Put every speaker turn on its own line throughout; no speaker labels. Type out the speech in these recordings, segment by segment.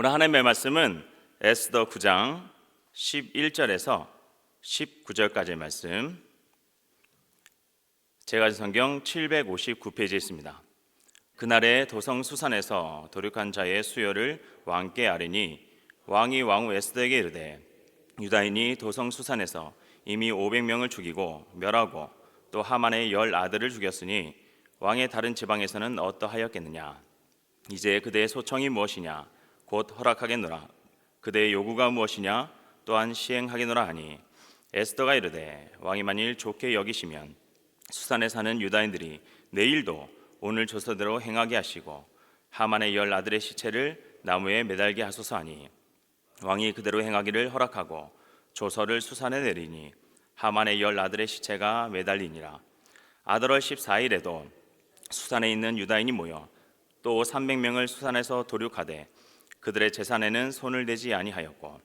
오늘 하나님의 말씀은 에스더 9장 11절에서 19절까지의 말씀, 제가 가진 성경 759페이지에 있습니다. 그날에 도성 수산에서 도륙한 자의 수요를 왕께 아뢰니 왕이 왕후 에스더에게 이르되 유다인이 도성 수산에서 이미 500명을 죽이고 멸하고 또 하만의 10 아들을 죽였으니 왕의 다른 지방에서는 어떠하였겠느냐. 이제 그대의 소청이 무엇이냐. 곧 허락하겠노라. 그대의 요구가 무엇이냐. 또한 시행하겠노라 하니 에스더가 이르되 왕이 만일 좋게 여기시면 수산에 사는 유다인들이 내일도 오늘 조서대로 행하게 하시고 하만의 10 아들의 시체를 나무에 매달게 하소서 하니 왕이 그대로 행하기를 허락하고 조서를 수산에 내리니 하만의 10 아들의 시체가 매달리니라. 아달월 14일에도 수산에 있는 유다인이 모여 또 300명을 수산에서 도륙하되 그들의 재산에는 손을 대지 아니하였고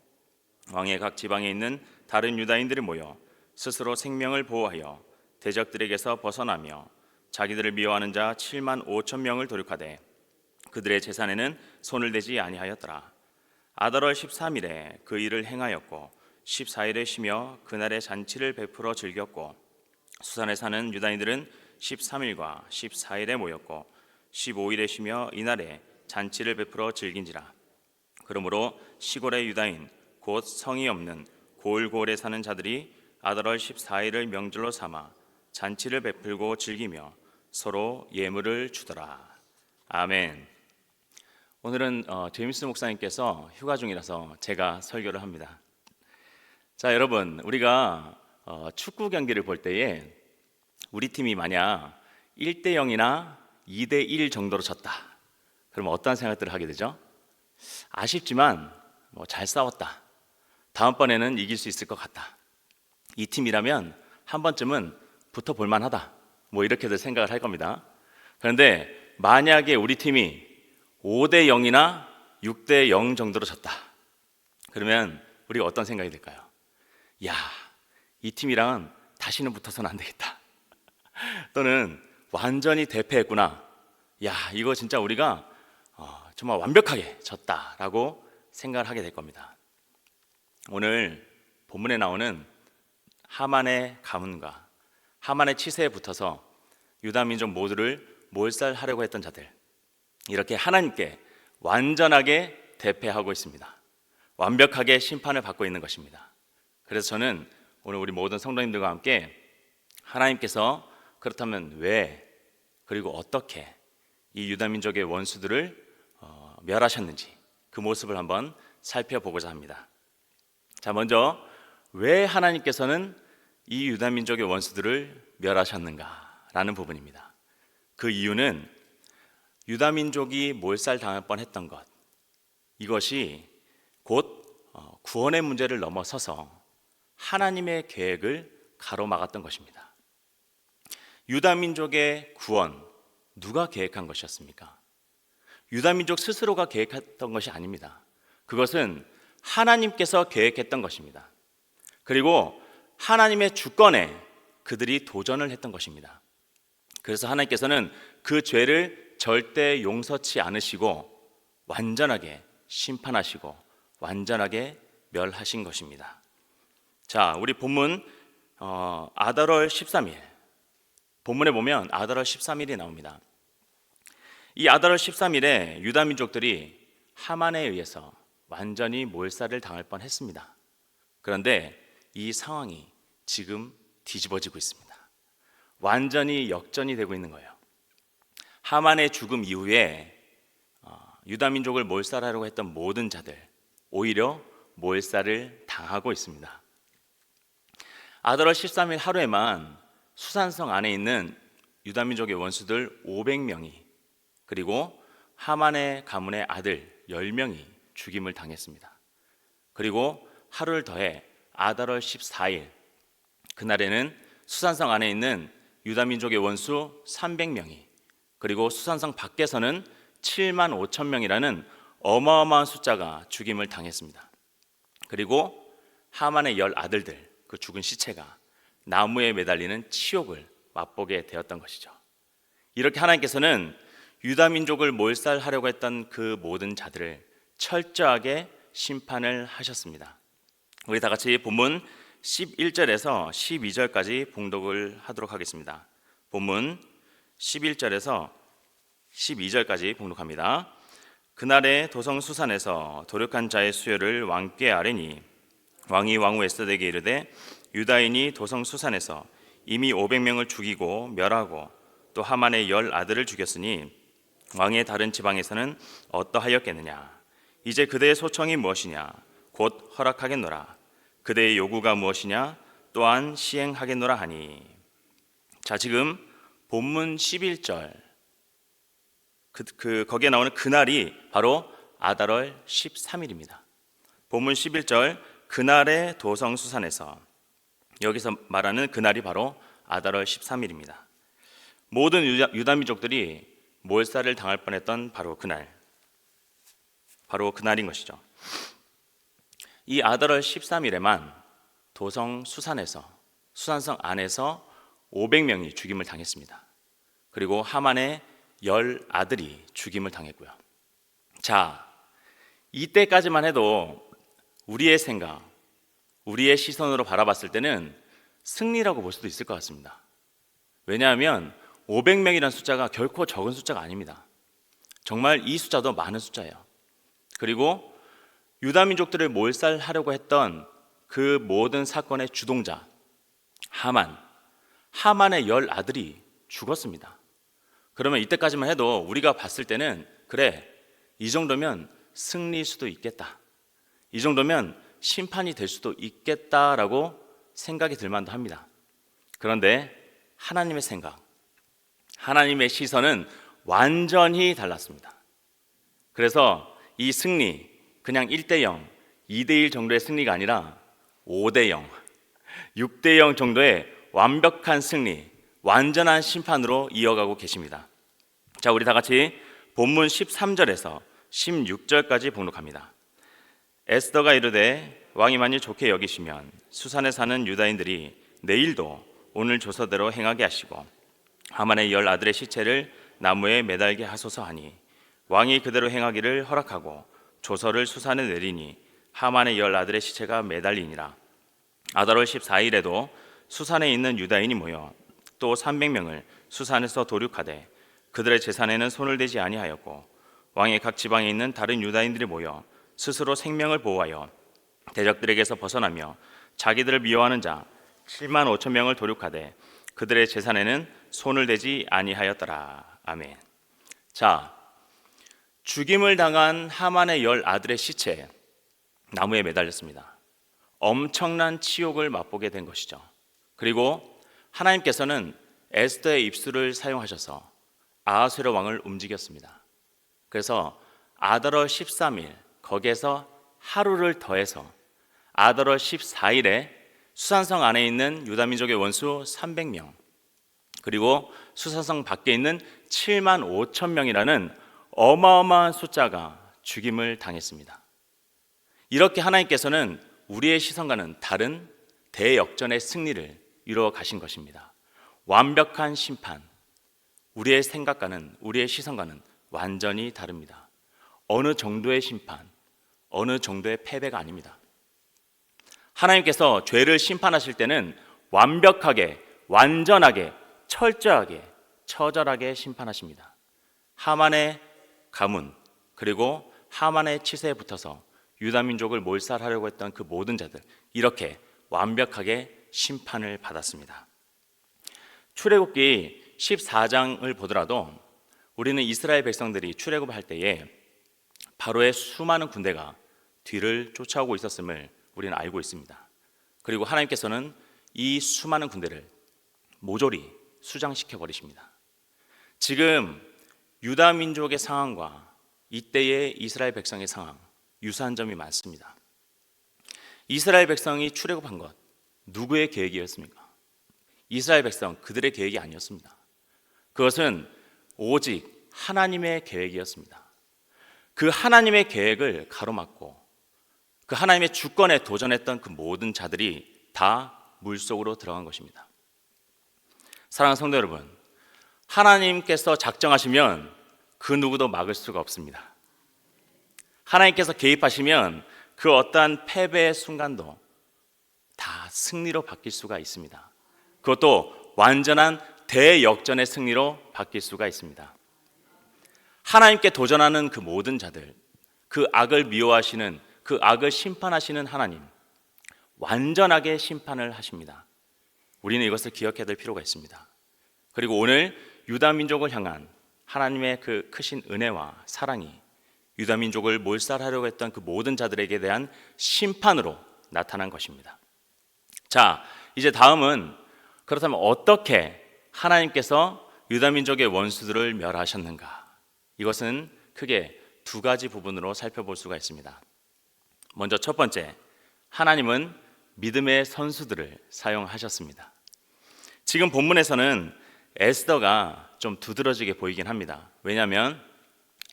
왕의 각 지방에 있는 다른 유다인들이 모여 스스로 생명을 보호하여 대적들에게서 벗어나며 자기들을 미워하는 자 7만 5천 명을 도륙하되 그들의 재산에는 손을 대지 아니하였더라. 아달월 13일에 그 일을 행하였고 14일에 쉬며 그날의 잔치를 베풀어 즐겼고 수산에 사는 유다인들은 13일과 14일에 모였고 15일에 쉬며 이날에 잔치를 베풀어 즐긴지라. 그러므로 시골의 유다인 곧 성이 없는 고을고을에 사는 자들이 아달월 14일을 명절로 삼아 잔치를 베풀고 즐기며 서로 예물을 주더라. 아멘. 오늘은 제임스 목사님께서 휴가 중이라서 제가 설교를 합니다. 자, 여러분, 우리가 축구 경기를 볼 때에 우리 팀이 만약 1대0이나 2대1 정도로 졌다. 그러면 어떤 생각들을 하게 되죠? 아쉽지만 잘 싸웠다. 다음번에는 이길 수 있을 것 같다. 이 팀이라면 한 번쯤은 붙어볼 만하다. 이렇게들 생각을 할 겁니다. 그런데 만약에 우리 팀이 5대0이나 6대0 정도로 졌다. 그러면 우리가 어떤 생각이 들까요? 야, 이 팀이랑은 다시는 붙어서는 안 되겠다. 또는 완전히 대패했구나. 야, 이거 진짜 우리가 정말 완벽하게 졌다라고 생각을 하게 될 겁니다. 오늘 본문에 나오는 하만의 가문과 하만의 치세에 붙어서 유다 민족 모두를 몰살하려고 했던 자들, 이렇게 하나님께 완전하게 대패하고 있습니다. 완벽하게 심판을 받고 있는 것입니다. 그래서 저는 오늘 우리 모든 성도님들과 함께 하나님께서 그렇다면 왜 그리고 어떻게 이 유다 민족의 원수들을 멸하셨는지 그 모습을 한번 살펴보고자 합니다. 자, 먼저 왜 하나님께서는 이 유다 민족의 원수들을 멸하셨는가라는 부분입니다. 그 이유는 유다 민족이 몰살당할 뻔했던 것, 이것이 곧 구원의 문제를 넘어서서 하나님의 계획을 가로막았던 것입니다. 유다 민족의 구원, 누가 계획한 것이었습니까? 유다 민족 스스로가 계획했던 것이 아닙니다. 그것은 하나님께서 계획했던 것입니다. 그리고 하나님의 주권에 그들이 도전을 했던 것입니다. 그래서 하나님께서는 그 죄를 절대 용서치 않으시고 완전하게 심판하시고 완전하게 멸하신 것입니다. 자, 우리 본문 아달월 13일, 본문에 보면 아달월 13일이 나옵니다. 이 아달월 13일에 유다 민족들이 하만에 의해서 완전히 몰살을 당할 뻔했습니다. 그런데 이 상황이 지금 뒤집어지고 있습니다. 완전히 역전이 되고 있는 거예요. 하만의 죽음 이후에 유다 민족을 몰살하려고 했던 모든 자들, 오히려 몰살을 당하고 있습니다. 아달월 13일 하루에만 수산성 안에 있는 유다 민족의 원수들 500명이 그리고 하만의 가문의 아들 10명이 죽임을 당했습니다. 그리고 하루를 더해 아달월 14일, 그날에는 수산성 안에 있는 유다 민족의 원수 300명이 그리고 수산성 밖에서는 7만 5천 명이라는 어마어마한 숫자가 죽임을 당했습니다. 그리고 하만의 10 아들들, 그 죽은 시체가 나무에 매달리는 치욕을 맛보게 되었던 것이죠. 이렇게 하나님께서는 유다 민족을 몰살하려고 했던 그 모든 자들을 철저하게 심판을 하셨습니다. 우리 다 같이 본문 11절에서 12절까지 봉독을 하도록 하겠습니다. 본문 11절에서 12절까지 봉독합니다. 그날에 도성 수산에서 도륙한 자의 수요를 왕께 아뢰니 왕이 왕후 에스더에게 이르되 유다인이 도성 수산에서 이미 500명을 죽이고 멸하고 또 하만의 10 아들을 죽였으니 왕의 다른 지방에서는 어떠하였겠느냐. 이제 그대의 소청이 무엇이냐. 곧 허락하겠노라. 그대의 요구가 무엇이냐. 또한 시행하겠노라 하니. 자, 지금 본문 11절 거기에 나오는 그날이 바로 아달월 13일입니다. 본문 11절 그날의 도성 수산에서, 여기서 말하는 그날이 바로 아달월 13일입니다. 모든 유다 민족들이 몰살을 당할 뻔했던 바로 그날인 것이죠. 이 아달월 13일에만 도성 수산에서, 수산성 안에서 500명이 죽임을 당했습니다. 그리고 하만의 10 아들이 죽임을 당했고요. 자, 이때까지만 해도 우리의 생각, 우리의 시선으로 바라봤을 때는 승리라고 볼 수도 있을 것 같습니다. 왜냐하면 500명이라는 숫자가 결코 적은 숫자가 아닙니다. 정말 이 숫자도 많은 숫자예요. 그리고 유다 민족들을 몰살하려고 했던 그 모든 사건의 주동자 하만의 10 아들이 죽었습니다. 그러면 이때까지만 해도 우리가 봤을 때는 그래, 이 정도면 승리일 수도 있겠다, 이 정도면 심판이 될 수도 있겠다라고 생각이 들 만도 합니다. 그런데 하나님의 생각, 하나님의 시선은 완전히 달랐습니다. 그래서 이 승리, 그냥 1대0, 2대1 정도의 승리가 아니라 5대0, 6대0 정도의 완벽한 승리, 완전한 심판으로 이어가고 계십니다. 자, 우리 다 같이 본문 13절에서 16절까지 봉독합니다. 에스더가 이르되 왕이 만일 좋게 여기시면 수산에 사는 유다인들이 내일도 오늘 조서대로 행하게 하시고 하만의 10 아들의 시체를 나무에 매달게 하소서 하니 왕이 그대로 행하기를 허락하고 조서를 수산에 내리니 하만의 10 아들의 시체가 매달리니라. 아달월 14일에도 수산에 있는 유다인이 모여 또 300명을 수산에서 도륙하되 그들의 재산에는 손을 대지 아니하였고 왕의 각 지방에 있는 다른 유다인들이 모여 스스로 생명을 보호하여 대적들에게서 벗어나며 자기들을 미워하는 자 7만 5천 명을 도륙하되 그들의 재산에는 손을 대지 아니하였더라. 아멘. 자, 죽임을 당한 하만의 10 아들의 시체, 나무에 매달렸습니다. 엄청난 치욕을 맛보게 된 것이죠. 그리고 하나님께서는 에스더의 입술을 사용하셔서 아하수에로 왕을 움직였습니다. 그래서 아달월 13일, 거기에서 하루를 더해서 아달월 14일에 수산성 안에 있는 유다민족의 원수 300명, 그리고 수산성 밖에 있는 7만 5천 명이라는 어마어마한 숫자가 죽임을 당했습니다. 이렇게 하나님께서는 우리의 시선과는 다른 대역전의 승리를 이루어 가신 것입니다. 완벽한 심판, 우리의 생각과는, 우리의 시선과는 완전히 다릅니다. 어느 정도의 심판, 어느 정도의 패배가 아닙니다. 하나님께서 죄를 심판하실 때는 완벽하게, 완전하게, 철저하게, 처절하게 심판하십니다. 하만의 가문, 그리고 하만의 치세에 붙어서 유다민족을 몰살하려고 했던 그 모든 자들, 이렇게 완벽하게 심판을 받았습니다. 출애굽기 14장을 보더라도 우리는 이스라엘 백성들이 출애굽할 때에 바로의 수많은 군대가 뒤를 쫓아오고 있었음을 우리는 알고 있습니다. 그리고 하나님께서는 이 수많은 군대를 모조리 수장시켜 버리십니다. 지금 유다 민족의 상황과 이때의 이스라엘 백성의 상황, 유사한 점이 많습니다. 이스라엘 백성이 출애굽한 것, 누구의 계획이었습니까? 이스라엘 백성, 그들의 계획이 아니었습니다. 그것은 오직 하나님의 계획이었습니다. 그 하나님의 계획을 가로막고 그 하나님의 주권에 도전했던 그 모든 자들이 다 물속으로 들어간 것입니다. 사랑하는 성도 여러분, 하나님께서 작정하시면 그 누구도 막을 수가 없습니다. 하나님께서 개입하시면 그 어떠한 패배의 순간도 다 승리로 바뀔 수가 있습니다. 그것도 완전한 대역전의 승리로 바뀔 수가 있습니다. 하나님께 도전하는 그 모든 자들, 그 악을 미워하시는, 그 악을 심판하시는 하나님, 완전하게 심판을 하십니다. 우리는 이것을 기억해야 될 필요가 있습니다. 그리고 오늘 유다 민족을 향한 하나님의 그 크신 은혜와 사랑이 유다 민족을 몰살하려고 했던 그 모든 자들에게 대한 심판으로 나타난 것입니다. 자, 이제 다음은 그렇다면 어떻게 하나님께서 유다 민족의 원수들을 멸하셨는가? 이것은 크게 두 가지 부분으로 살펴볼 수가 있습니다. 먼저 첫 번째, 하나님은 믿음의 선수들을 사용하셨습니다. 지금 본문에서는 에스더가 좀 두드러지게 보이긴 합니다. 왜냐하면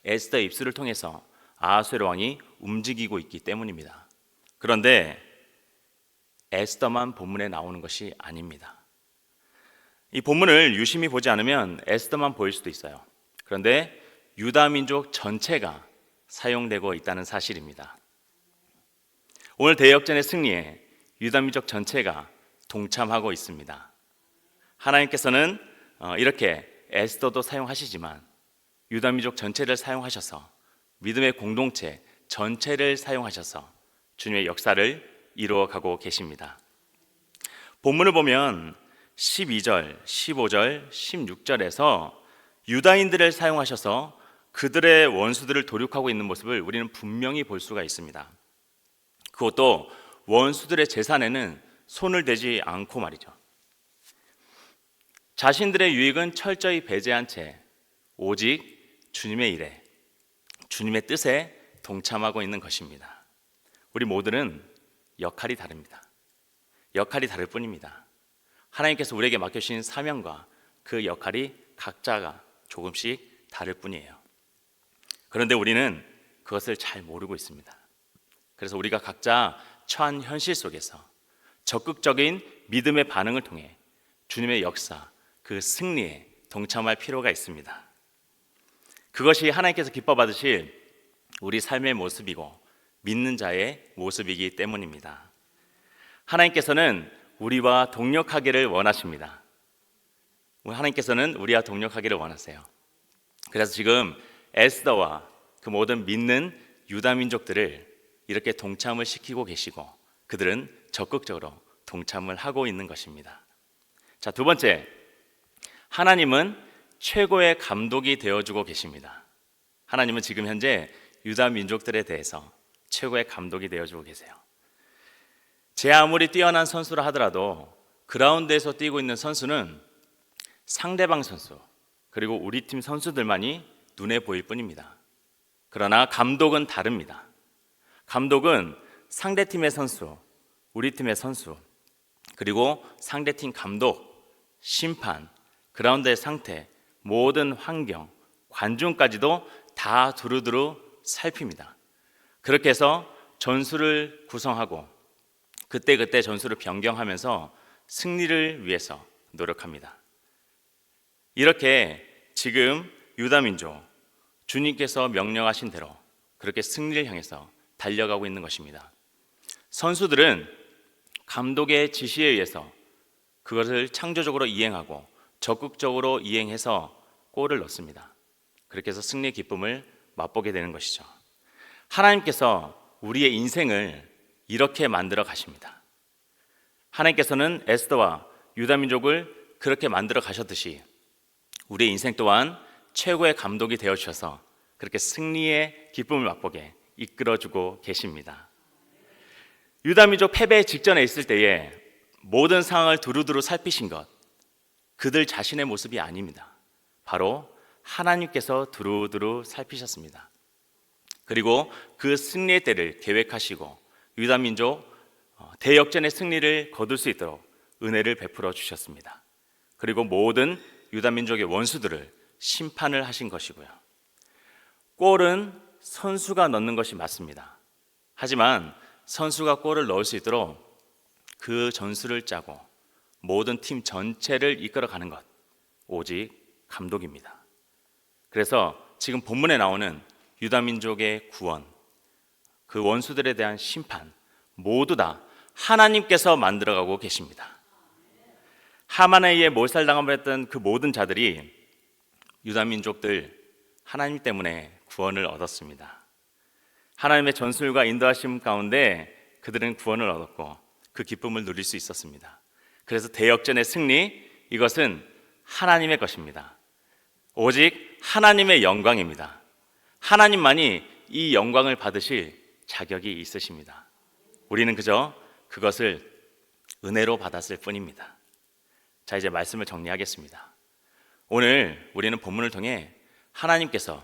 에스더의 입술을 통해서 아하수에로 왕이 움직이고 있기 때문입니다. 그런데 에스더만 본문에 나오는 것이 아닙니다. 이 본문을 유심히 보지 않으면 에스더만 보일 수도 있어요. 그런데 유다 민족 전체가 사용되고 있다는 사실입니다. 오늘 대역전의 승리에 유다 민족 전체가 동참하고 있습니다. 하나님께서는 이렇게 에스더도 사용하시지만 유다 민족 전체를 사용하셔서 믿음의 공동체 전체를 사용하셔서 주님의 역사를 이루어가고 계십니다. 본문을 보면 12절, 15절, 16절에서 유다인들을 사용하셔서 그들의 원수들을 도륙하고 있는 모습을 우리는 분명히 볼 수가 있습니다. 그것도 원수들의 재산에는 손을 대지 않고 말이죠. 자신들의 유익은 철저히 배제한 채 오직 주님의 일에, 주님의 뜻에 동참하고 있는 것입니다. 우리 모두는 역할이 다릅니다. 역할이 다를 뿐입니다. 하나님께서 우리에게 맡겨주신 사명과 그 역할이 각자가 조금씩 다를 뿐이에요. 그런데 우리는 그것을 잘 모르고 있습니다. 그래서 우리가 각자 처한 현실 속에서 적극적인 믿음의 반응을 통해 주님의 역사, 그 승리에 동참할 필요가 있습니다. 그것이 하나님께서 기뻐 받으실 우리 삶의 모습이고 믿는 자의 모습이기 때문입니다. 하나님께서는 우리와 동력하기를 원하십니다. 하나님께서는 우리와 동력하기를 원하세요. 그래서 지금 에스더와 그 모든 믿는 유다 민족들을 이렇게 동참을 시키고 계시고 그들은 적극적으로 동참을 하고 있는 것입니다. 자, 두 번째, 하나님은 최고의 감독이 되어주고 계십니다. 하나님은 지금 현재 유다 민족들에 대해서 최고의 감독이 되어주고 계세요. 제 아무리 뛰어난 선수라 하더라도 그라운드에서 뛰고 있는 선수는 상대방 선수 그리고 우리 팀 선수들만이 눈에 보일 뿐입니다. 그러나 감독은 다릅니다. 감독은 상대팀의 선수, 우리 팀의 선수, 그리고 상대팀 감독, 심판, 그라운드의 상태, 모든 환경, 관중까지도 다 두루두루 살핍니다. 그렇게 해서 전술을 구성하고 그때그때 전술을 변경하면서 승리를 위해서 노력합니다. 이렇게 지금 유다 민족, 주님께서 명령하신 대로 그렇게 승리를 향해서 달려가고 있는 것입니다. 선수들은 감독의 지시에 의해서 그것을 창조적으로 이행하고 적극적으로 이행해서 골을 넣습니다. 그렇게 해서 승리의 기쁨을 맛보게 되는 것이죠. 하나님께서 우리의 인생을 이렇게 만들어 가십니다. 하나님께서는 에스더와 유다 민족을 그렇게 만들어 가셨듯이 우리의 인생 또한 최고의 감독이 되어 주셔서 그렇게 승리의 기쁨을 맛보게 이끌어주고 계십니다. 유다 민족 패배 직전에 있을 때에 모든 상황을 두루두루 살피신 것, 그들 자신의 모습이 아닙니다. 바로 하나님께서 두루두루 살피셨습니다. 그리고 그 승리의 때를 계획하시고 유다 민족 대역전의 승리를 거둘 수 있도록 은혜를 베풀어 주셨습니다. 그리고 모든 유다 민족의 원수들을 심판을 하신 것이고요. 골은 선수가 넣는 것이 맞습니다. 하지만 선수가 골을 넣을 수 있도록 그 전술을 짜고 모든 팀 전체를 이끌어가는 것, 오직 감독입니다. 그래서 지금 본문에 나오는 유다 민족의 구원, 그 원수들에 대한 심판 모두 다 하나님께서 만들어가고 계십니다. 하만에 의해 몰살당함을 했던 그 모든 자들이 유다 민족들 하나님 때문에 구원을 얻었습니다. 하나님의 전술과 인도하심 가운데 그들은 구원을 얻었고 그 기쁨을 누릴 수 있었습니다. 그래서 대역전의 승리, 이것은 하나님의 것입니다. 오직 하나님의 영광입니다. 하나님만이 이 영광을 받으실 자격이 있으십니다. 우리는 그저 그것을 은혜로 받았을 뿐입니다. 자, 이제 말씀을 정리하겠습니다. 오늘 우리는 본문을 통해 하나님께서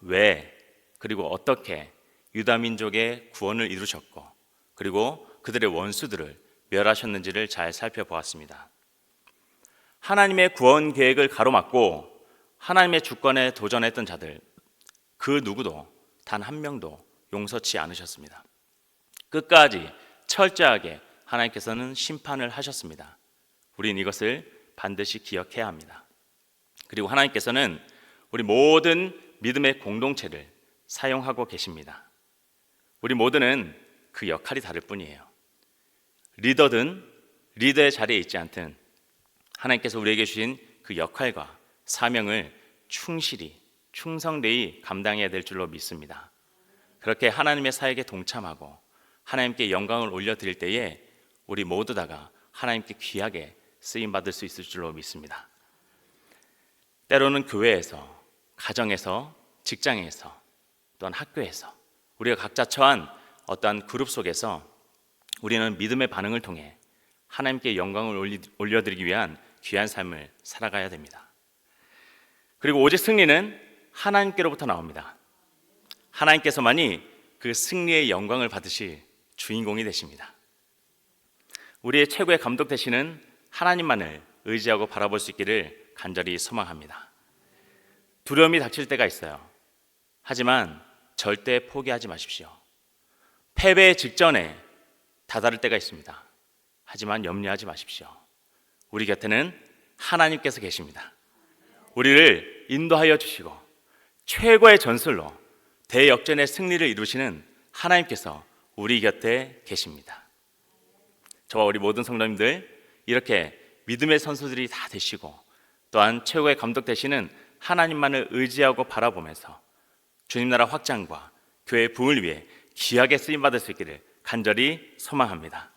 왜 그리고 어떻게 유다 민족의 구원을 이루셨고 그리고 그들의 원수들을 멸하셨는지를 잘 살펴보았습니다. 하나님의 구원 계획을 가로막고 하나님의 주권에 도전했던 자들, 그 누구도 단 한 명도 용서치 않으셨습니다. 끝까지 철저하게 하나님께서는 심판을 하셨습니다. 우리는 이것을 반드시 기억해야 합니다. 그리고 하나님께서는 우리 모든 믿음의 공동체를 사용하고 계십니다. 우리 모두는 그 역할이 다를 뿐이에요. 리더든 리더의 자리에 있지 않든 하나님께서 우리에게 주신 그 역할과 사명을 충실히 충성되이 감당해야 될 줄로 믿습니다. 그렇게 하나님의 사역에 동참하고 하나님께 영광을 올려드릴 때에 우리 모두 다가 하나님께 귀하게 쓰임받을 수 있을 줄로 믿습니다. 때로는 교회에서, 가정에서, 직장에서, 또한 학교에서 우리가 각자 처한 어떠한 그룹 속에서 우리는 믿음의 반응을 통해 하나님께 영광을 올려드리기 위한 귀한 삶을 살아가야 됩니다. 그리고 오직 승리는 하나님께로부터 나옵니다. 하나님께서만이 그 승리의 영광을 받으실 주인공이 되십니다. 우리의 최고의 감독 되시는 하나님만을 의지하고 바라볼 수 있기를 간절히 소망합니다. 두려움이 닥칠 때가 있어요. 하지만 절대 포기하지 마십시오. 패배 직전에 다다를 때가 있습니다. 하지만 염려하지 마십시오. 우리 곁에는 하나님께서 계십니다. 우리를 인도하여 주시고 최고의 전술로 대역전의 승리를 이루시는 하나님께서 우리 곁에 계십니다. 저와 우리 모든 성도님들 이렇게 믿음의 선수들이 다 되시고 또한 최고의 감독 되시는 하나님만을 의지하고 바라보면서 주님 나라 확장과 교회의 부흥을 위해 귀하게 쓰임받을 수 있기를 간절히 소망합니다.